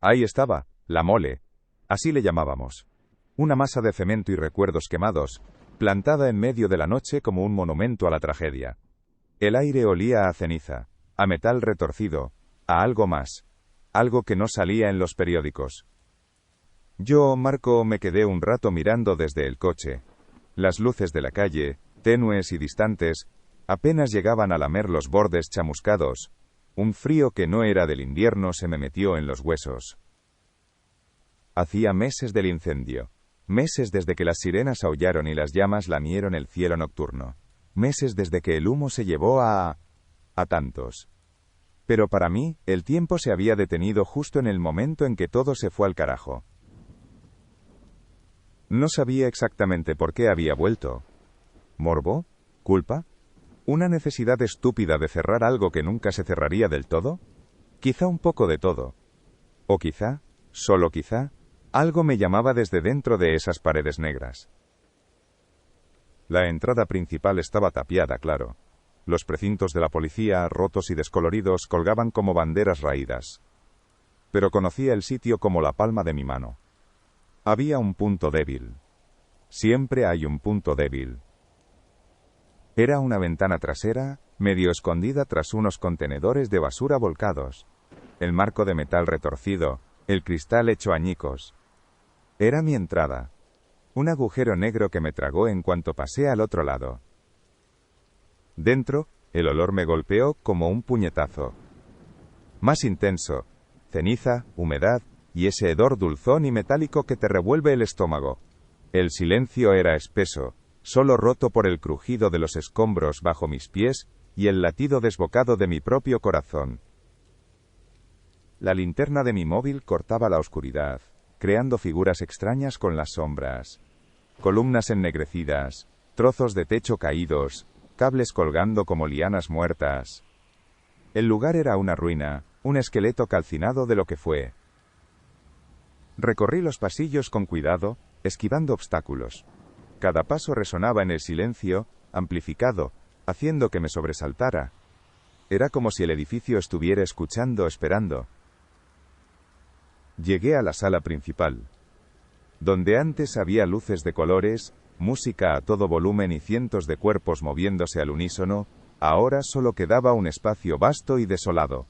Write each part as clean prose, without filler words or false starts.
Ahí estaba, la mole. Así le llamábamos. Una masa de cemento y recuerdos quemados, plantada en medio de la noche como un monumento a la tragedia. El aire olía a ceniza, a metal retorcido, a algo más. Algo que no salía en los periódicos. Yo, Marco, me quedé un rato mirando desde el coche. Las luces de la calle, tenues y distantes, apenas llegaban a lamer los bordes chamuscados. Un frío que no era del invierno se me metió en los huesos. Hacía meses del incendio. Meses desde que las sirenas aullaron y las llamas lamieron el cielo nocturno. Meses desde que el humo se llevó a tantos. Pero para mí, el tiempo se había detenido justo en el momento en que todo se fue al carajo. No sabía exactamente por qué había vuelto. ¿Morbo? ¿Culpa? ¿Una necesidad estúpida de cerrar algo que nunca se cerraría del todo? Quizá un poco de todo. O quizá, solo quizá, algo me llamaba desde dentro de esas paredes negras. La entrada principal estaba tapiada, claro. Los precintos de la policía, rotos y descoloridos, colgaban como banderas raídas. Pero conocía el sitio como la palma de mi mano. Había un punto débil. Siempre hay un punto débil. Era una ventana trasera, medio escondida tras unos contenedores de basura volcados. El marco de metal retorcido, el cristal hecho añicos. Era mi entrada. Un agujero negro que me tragó en cuanto pasé al otro lado. Dentro, el olor me golpeó como un puñetazo. Más intenso, ceniza, humedad, y ese hedor dulzón y metálico que te revuelve el estómago. El silencio era espeso, solo roto por el crujido de los escombros bajo mis pies y el latido desbocado de mi propio corazón. La linterna de mi móvil cortaba la oscuridad, creando figuras extrañas con las sombras. Columnas ennegrecidas, trozos de techo caídos, cables colgando como lianas muertas. El lugar era una ruina, un esqueleto calcinado de lo que fue. Recorrí los pasillos con cuidado, esquivando obstáculos. Cada paso resonaba en el silencio, amplificado, haciendo que me sobresaltara. Era como si el edificio estuviera escuchando, esperando. Llegué a la sala principal. Donde antes había luces de colores, música a todo volumen y cientos de cuerpos moviéndose al unísono, ahora solo quedaba un espacio vasto y desolado.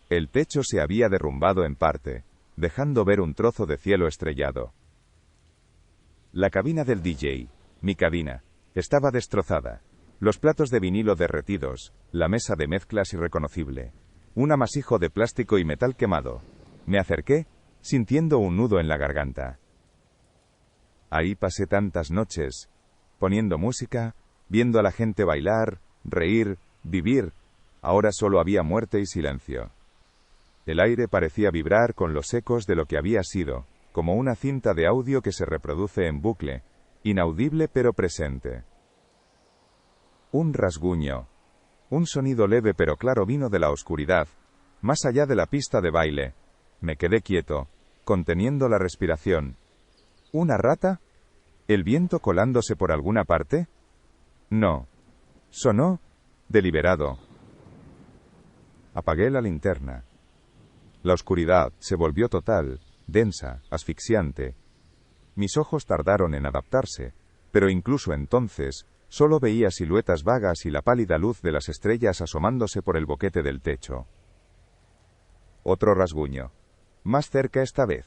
El techo se había derrumbado en parte, dejando ver un trozo de cielo estrellado. La cabina del DJ, mi cabina, estaba destrozada. Los platos de vinilo derretidos, la mesa de mezclas irreconocible, un amasijo de plástico y metal quemado. Me acerqué, sintiendo un nudo en la garganta. Ahí pasé tantas noches, poniendo música, viendo a la gente bailar, reír, vivir. Ahora solo había muerte y silencio. El aire parecía vibrar con los ecos de lo que había sido, como una cinta de audio que se reproduce en bucle, inaudible pero presente. Un rasguño. Un sonido leve pero claro vino de la oscuridad, más allá de la pista de baile. Me quedé quieto, conteniendo la respiración. ¿Una rata? ¿El viento colándose por alguna parte? No. Sonó, deliberado. Apagué la linterna. La oscuridad se volvió total, densa, asfixiante. Mis ojos tardaron en adaptarse, pero incluso entonces, solo veía siluetas vagas y la pálida luz de las estrellas asomándose por el boquete del techo. Otro rasguño. Más cerca esta vez.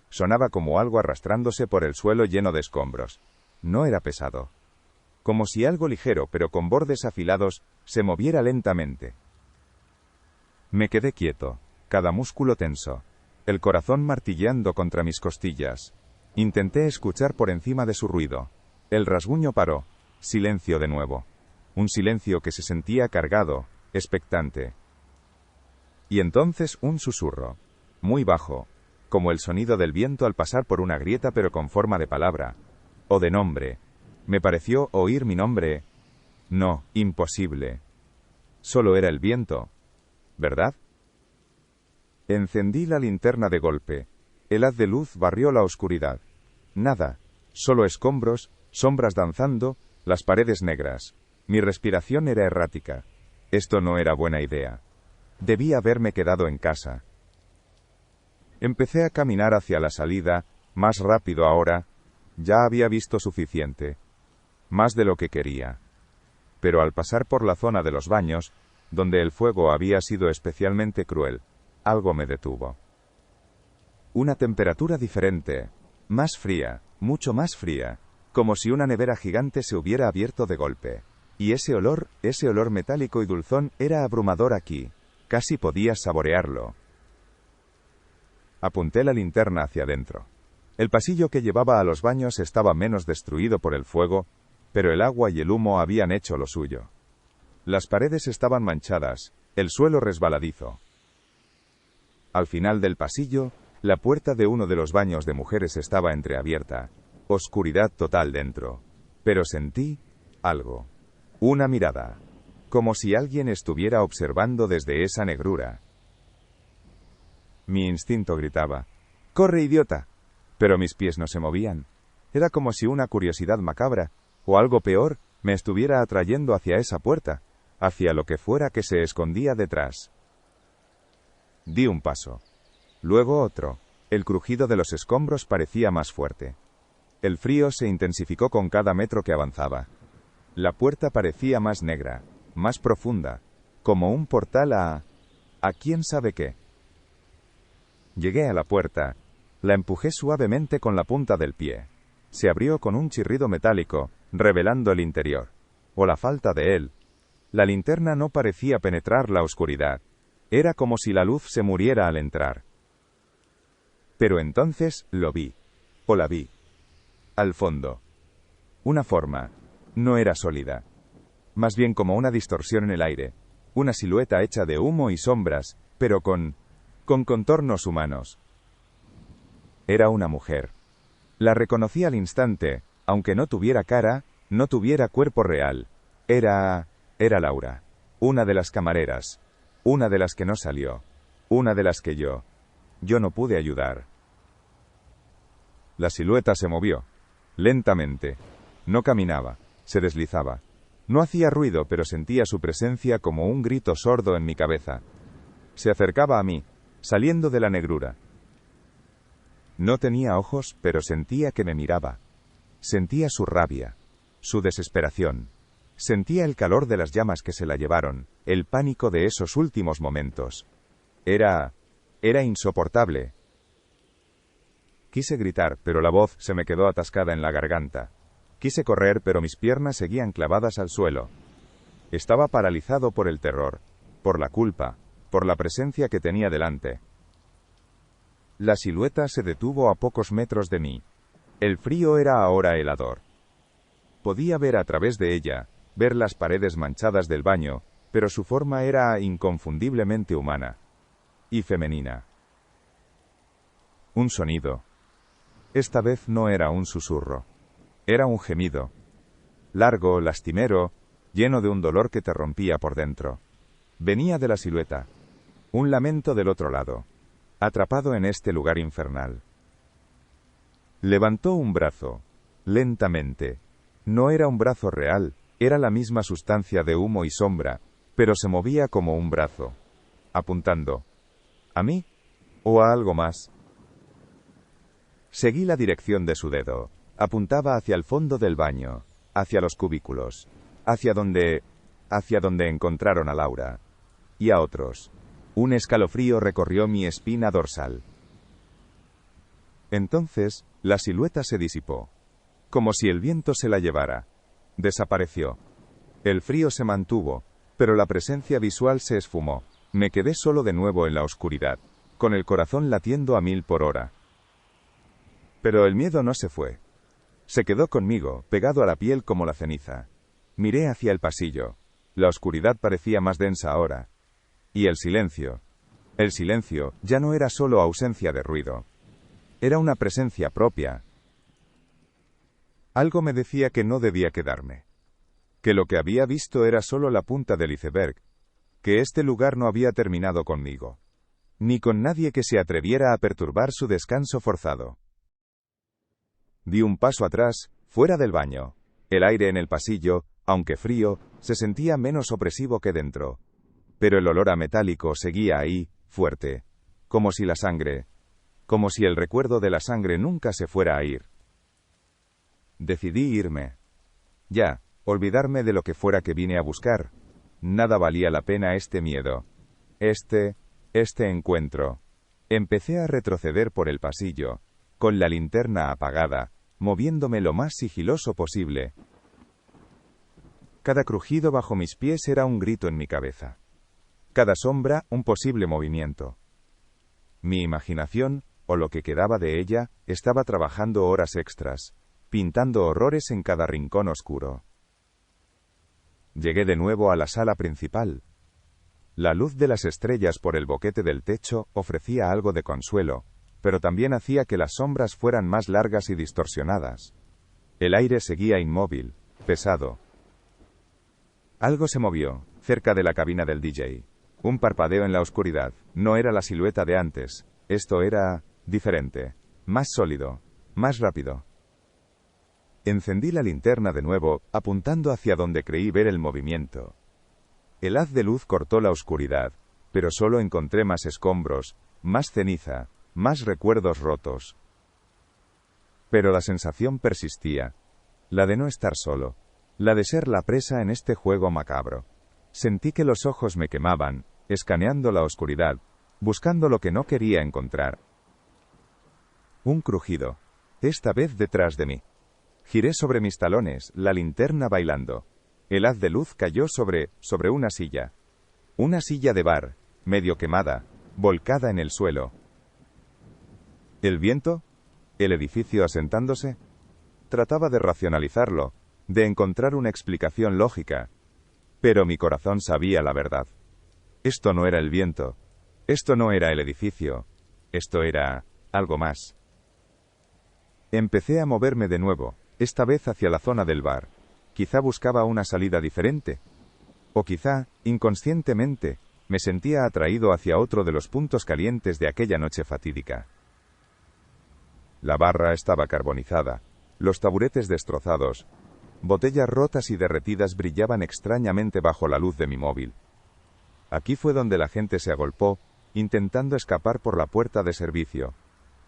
Sonaba como algo arrastrándose por el suelo lleno de escombros. No era pesado. Como si algo ligero pero con bordes afilados se moviera lentamente. Me quedé quieto, cada músculo tenso, el corazón martilleando contra mis costillas. Intenté escuchar por encima de su ruido. El rasguño paró. Silencio de nuevo. Un silencio que se sentía cargado, expectante. Y entonces un susurro. Muy bajo, como el sonido del viento al pasar por una grieta pero con forma de palabra. O de nombre. Me pareció oír mi nombre. No, imposible. Solo era el viento. ¿Verdad? Encendí la linterna de golpe. El haz de luz barrió la oscuridad. Nada. Solo escombros, sombras danzando, las paredes negras. Mi respiración era errática. Esto no era buena idea. Debí haberme quedado en casa. Empecé a caminar hacia la salida, más rápido ahora. Ya había visto suficiente. Más de lo que quería. Pero al pasar por la zona de los baños, donde el fuego había sido especialmente cruel, algo me detuvo. Una temperatura diferente, más fría, mucho más fría, como si una nevera gigante se hubiera abierto de golpe. Y ese olor metálico y dulzón era abrumador aquí. Casi podía saborearlo. Apunté la linterna hacia adentro. El pasillo que llevaba a los baños estaba menos destruido por el fuego, pero el agua y el humo habían hecho lo suyo. Las paredes estaban manchadas, el suelo resbaladizo. Al final del pasillo, la puerta de uno de los baños de mujeres estaba entreabierta. Oscuridad total dentro. Pero sentí algo. Una mirada. Como si alguien estuviera observando desde esa negrura. Mi instinto gritaba: ¡corre, idiota! Pero mis pies no se movían. Era como si una curiosidad macabra, o algo peor, me estuviera atrayendo hacia esa puerta, hacia lo que fuera que se escondía detrás. Di un paso. Luego otro. El crujido de los escombros parecía más fuerte. El frío se intensificó con cada metro que avanzaba. La puerta parecía más negra, más profunda, como un portal a quién sabe qué. Llegué a la puerta, la empujé suavemente con la punta del pie. Se abrió con un chirrido metálico, revelando el interior, o la falta de él. La linterna no parecía penetrar la oscuridad. Era como si la luz se muriera al entrar. Pero entonces lo vi, o la vi. Al fondo. Una forma. No era sólida. Más bien como una distorsión en el aire. Una silueta hecha de humo y sombras, pero con contornos humanos. Era una mujer. La reconocí al instante, aunque no tuviera cara, no tuviera cuerpo real. Era Laura. Una de las camareras. Una de las que no salió. Una de las que yo no pude ayudar. La silueta se movió. Lentamente. No caminaba. Se deslizaba. No hacía ruido, pero sentía su presencia como un grito sordo en mi cabeza. Se acercaba a mí, saliendo de la negrura. No tenía ojos, pero sentía que me miraba. Sentía su rabia, su desesperación. Sentía el calor de las llamas que se la llevaron, el pánico de esos últimos momentos. Era insoportable. Quise gritar, pero la voz se me quedó atascada en la garganta. Quise correr, pero mis piernas seguían clavadas al suelo. Estaba paralizado por el terror, por la culpa, por la presencia que tenía delante. La silueta se detuvo a pocos metros de mí. El frío era ahora helador. Podía ver a través de ella, ver las paredes manchadas del baño, pero su forma era inconfundiblemente humana. Y femenina. Un sonido. Esta vez no era un susurro. Era un gemido. Largo, lastimero, lleno de un dolor que te rompía por dentro. Venía de la silueta. Un lamento del otro lado. Atrapado en este lugar infernal. Levantó un brazo. Lentamente. No era un brazo real, era la misma sustancia de humo y sombra, pero se movía como un brazo. Apuntando. ¿A mí? ¿O a algo más? Seguí la dirección de su dedo. Apuntaba hacia el fondo del baño, hacia los cubículos, hacia donde encontraron a Laura. Y a otros. Un escalofrío recorrió mi espina dorsal. Entonces, la silueta se disipó. Como si el viento se la llevara. Desapareció. El frío se mantuvo, pero la presencia visual se esfumó. Me quedé solo de nuevo en la oscuridad, con el corazón latiendo a 1000 por hora. Pero el miedo no se fue. Se quedó conmigo, pegado a la piel como la ceniza. Miré hacia el pasillo. La oscuridad parecía más densa ahora. Y el silencio. El silencio ya no era solo ausencia de ruido. Era una presencia propia. Algo me decía que no debía quedarme. Que lo que había visto era solo la punta del iceberg. Que este lugar no había terminado conmigo. Ni con nadie que se atreviera a perturbar su descanso forzado. Di un paso atrás, fuera del baño. El aire en el pasillo, aunque frío, se sentía menos opresivo que dentro. Pero el olor a metálico seguía ahí, fuerte. Como si la sangre como si el recuerdo de la sangre nunca se fuera a ir. Decidí irme. Ya, olvidarme de lo que fuera que vine a buscar. Nada valía la pena este miedo. Este encuentro. Empecé a retroceder por el pasillo, con la linterna apagada, moviéndome lo más sigiloso posible. Cada crujido bajo mis pies era un grito en mi cabeza. Cada sombra, un posible movimiento. Mi imaginación, o lo que quedaba de ella, estaba trabajando horas extras, pintando horrores en cada rincón oscuro. Llegué de nuevo a la sala principal. La luz de las estrellas por el boquete del techo ofrecía algo de consuelo, pero también hacía que las sombras fueran más largas y distorsionadas. El aire seguía inmóvil, pesado. Algo se movió, cerca de la cabina del DJ. Un parpadeo en la oscuridad. No era la silueta de antes. Esto era diferente, más sólido, más rápido. Encendí la linterna de nuevo, apuntando hacia donde creí ver el movimiento. El haz de luz cortó la oscuridad, pero solo encontré más escombros, más ceniza, más recuerdos rotos. Pero la sensación persistía, la de no estar solo, la de ser la presa en este juego macabro. Sentí que los ojos me quemaban, escaneando la oscuridad, buscando lo que no quería encontrar. Un crujido, esta vez detrás de mí. Giré sobre mis talones, la linterna bailando. El haz de luz cayó sobre una silla. Una silla de bar, medio quemada, volcada en el suelo. ¿El viento? ¿El edificio asentándose? Trataba de racionalizarlo, de encontrar una explicación lógica. Pero mi corazón sabía la verdad. Esto no era el viento. Esto no era el edificio. Esto era algo más. Empecé a moverme de nuevo, esta vez hacia la zona del bar. Quizá buscaba una salida diferente. O quizá, inconscientemente, me sentía atraído hacia otro de los puntos calientes de aquella noche fatídica. La barra estaba carbonizada, los taburetes destrozados, botellas rotas y derretidas brillaban extrañamente bajo la luz de mi móvil. Aquí fue donde la gente se agolpó, intentando escapar por la puerta de servicio.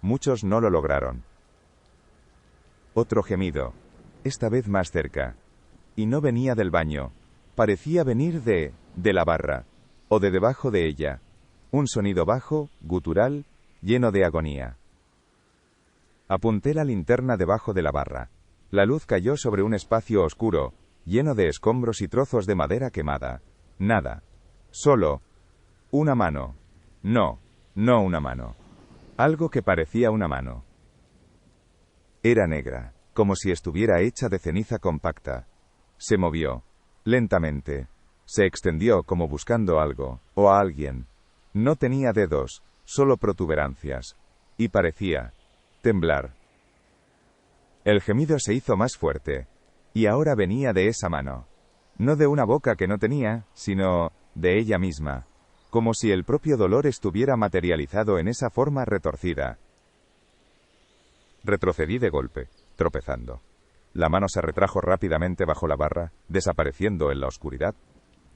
Muchos no lo lograron. Otro gemido, esta vez más cerca. Y no venía del baño. Parecía venir de la barra, o de debajo de ella. Un sonido bajo, gutural, lleno de agonía. Apunté la linterna debajo de la barra. La luz cayó sobre un espacio oscuro, lleno de escombros y trozos de madera quemada. Nada. Solo una mano. No una mano. Algo que parecía una mano. Era negra, como si estuviera hecha de ceniza compacta. Se movió, lentamente. Se extendió como buscando algo, o a alguien. No tenía dedos, solo protuberancias. Y parecía temblar. El gemido se hizo más fuerte. Y ahora venía de esa mano. No de una boca que no tenía, sino de ella misma. Como si el propio dolor estuviera materializado en esa forma retorcida. Retrocedí de golpe, tropezando. La mano se retrajo rápidamente bajo la barra, desapareciendo en la oscuridad.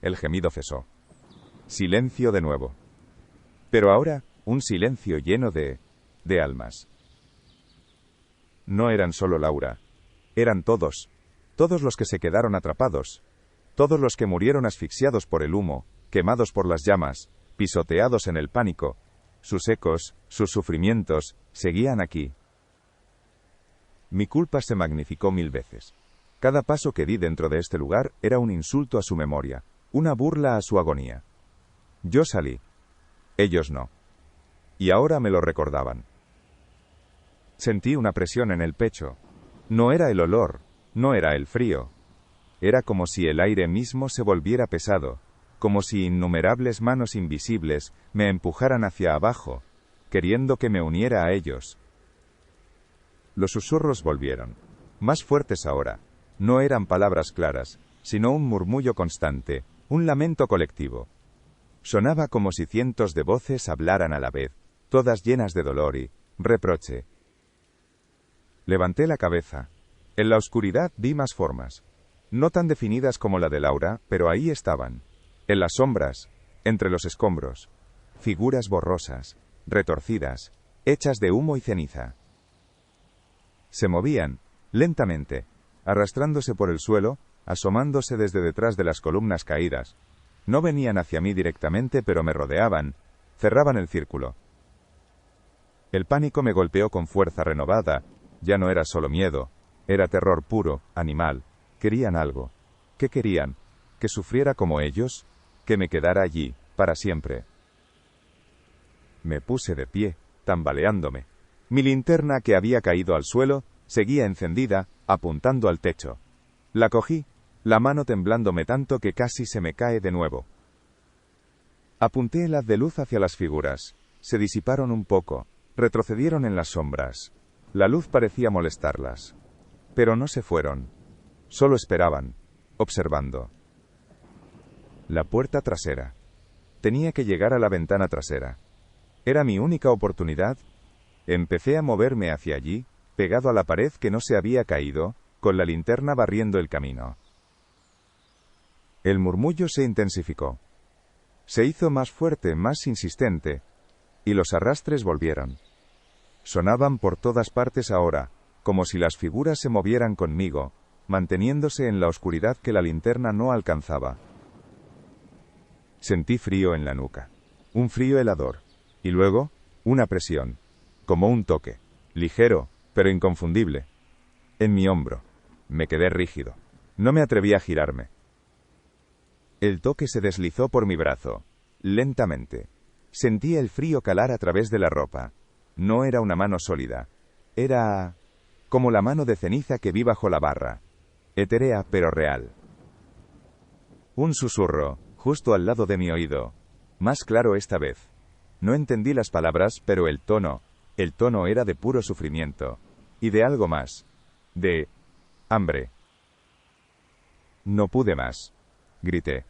El gemido cesó. Silencio de nuevo. Pero ahora, un silencio lleno de almas. No eran solo Laura. Eran todos. Todos los que se quedaron atrapados. Todos los que murieron asfixiados por el humo, quemados por las llamas, pisoteados en el pánico. Sus ecos, sus sufrimientos, seguían aquí. Mi culpa se magnificó 1000 veces. Cada paso que di dentro de este lugar era un insulto a su memoria, una burla a su agonía. Yo salí. Ellos no. Y ahora me lo recordaban. Sentí una presión en el pecho. No era el olor, no era el frío. Era como si el aire mismo se volviera pesado, como si innumerables manos invisibles me empujaran hacia abajo, queriendo que me uniera a ellos. Los susurros volvieron, más fuertes ahora. No eran palabras claras, sino un murmullo constante, un lamento colectivo. Sonaba como si cientos de voces hablaran a la vez, todas llenas de dolor y reproche. Levanté la cabeza. En la oscuridad vi más formas. No tan definidas como la de Laura, pero ahí estaban. En las sombras, entre los escombros. Figuras borrosas, retorcidas, hechas de humo y ceniza. Se movían, lentamente, arrastrándose por el suelo, asomándose desde detrás de las columnas caídas. No venían hacia mí directamente, pero me rodeaban, cerraban el círculo. El pánico me golpeó con fuerza renovada. Ya no era solo miedo, era terror puro, animal. Querían algo. ¿Qué querían? ¿Que sufriera como ellos? ¿Que me quedara allí, para siempre? Me puse de pie, tambaleándome. Mi linterna, que había caído al suelo, seguía encendida, apuntando al techo. La cogí, la mano temblándome tanto que casi se me cae de nuevo. Apunté el haz de luz hacia las figuras. Se disiparon un poco, retrocedieron en las sombras. La luz parecía molestarlas. Pero no se fueron. Solo esperaban, observando. La puerta trasera. Tenía que llegar a la ventana trasera. Era mi única oportunidad. Empecé a moverme hacia allí, pegado a la pared que no se había caído, con la linterna barriendo el camino. El murmullo se intensificó. Se hizo más fuerte, más insistente, y los arrastres volvieron. Sonaban por todas partes ahora, como si las figuras se movieran conmigo, manteniéndose en la oscuridad que la linterna no alcanzaba. Sentí frío en la nuca, un frío helador, y luego, una presión, como un toque, ligero, pero inconfundible, en mi hombro. Me quedé rígido. No me atreví a girarme. El toque se deslizó por mi brazo, lentamente. Sentí el frío calar a través de la ropa. No era una mano sólida. Era como la mano de ceniza que vi bajo la barra. Etérea, pero real. Un susurro, justo al lado de mi oído. Más claro esta vez. No entendí las palabras, pero el tono era de puro sufrimiento. Y de algo más. De hambre. No pude más. Grité.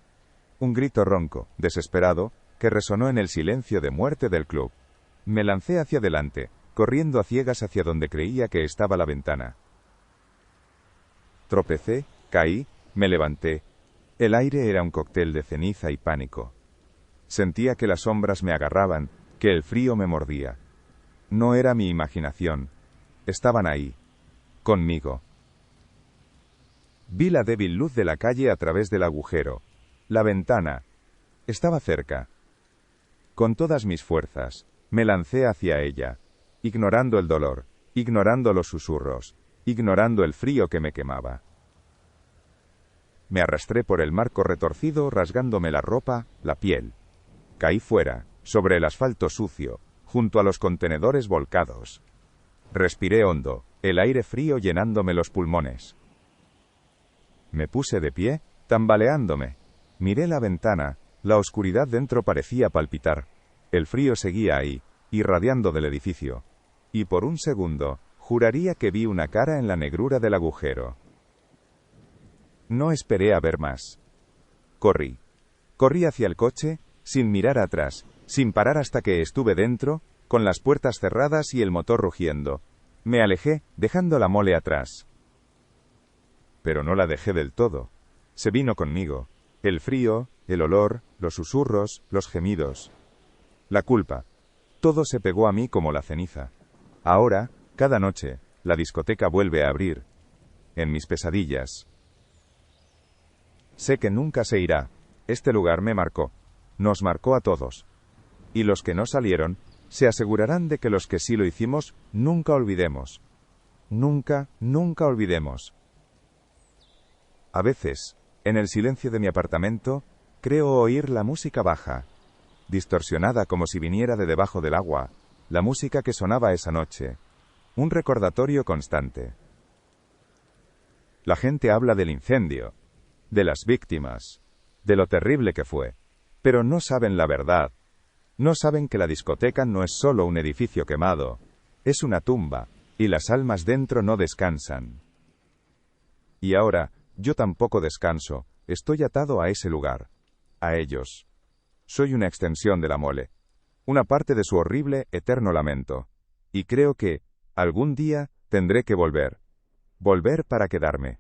Un grito ronco, desesperado, que resonó en el silencio de muerte del club. Me lancé hacia adelante, corriendo a ciegas hacia donde creía que estaba la ventana. Tropecé, caí, me levanté. El aire era un cóctel de ceniza y pánico. Sentía que las sombras me agarraban, que el frío me mordía. No era mi imaginación. Estaban ahí. Conmigo. Vi la débil luz de la calle a través del agujero. La ventana. Estaba cerca. Con todas mis fuerzas, me lancé hacia ella, ignorando el dolor, ignorando los susurros, ignorando el frío que me quemaba. Me arrastré por el marco retorcido, rasgándome la ropa, la piel. Caí fuera, sobre el asfalto sucio, junto a los contenedores volcados. Respiré hondo, el aire frío llenándome los pulmones. Me puse de pie, tambaleándome. Miré la ventana, la oscuridad dentro parecía palpitar. El frío seguía ahí, irradiando del edificio. Y por un segundo, juraría que vi una cara en la negrura del agujero. No esperé a ver más. Corrí. Corrí hacia el coche, sin mirar atrás, sin parar hasta que estuve dentro, con las puertas cerradas y el motor rugiendo. Me alejé, dejando la mole atrás. Pero no la dejé del todo. Se vino conmigo. El frío, el olor, los susurros, los gemidos. La culpa. Todo se pegó a mí como la ceniza. Ahora, cada noche, la discoteca vuelve a abrir. En mis pesadillas. Sé que nunca se irá. Este lugar me marcó. Nos marcó a todos. Y los que no salieron, se asegurarán de que los que sí lo hicimos, nunca olvidemos. Nunca, nunca olvidemos. A veces, en el silencio de mi apartamento, creo oír la música baja, distorsionada como si viniera de debajo del agua, la música que sonaba esa noche. Un recordatorio constante. La gente habla del incendio, de las víctimas, de lo terrible que fue, pero no saben la verdad. No saben que la discoteca no es solo un edificio quemado, es una tumba, y las almas dentro no descansan. Y ahora, yo tampoco descanso, estoy atado a ese lugar, a ellos. Soy una extensión de la mole, una parte de su horrible, eterno lamento. Y creo que, algún día, tendré que volver. Volver para quedarme.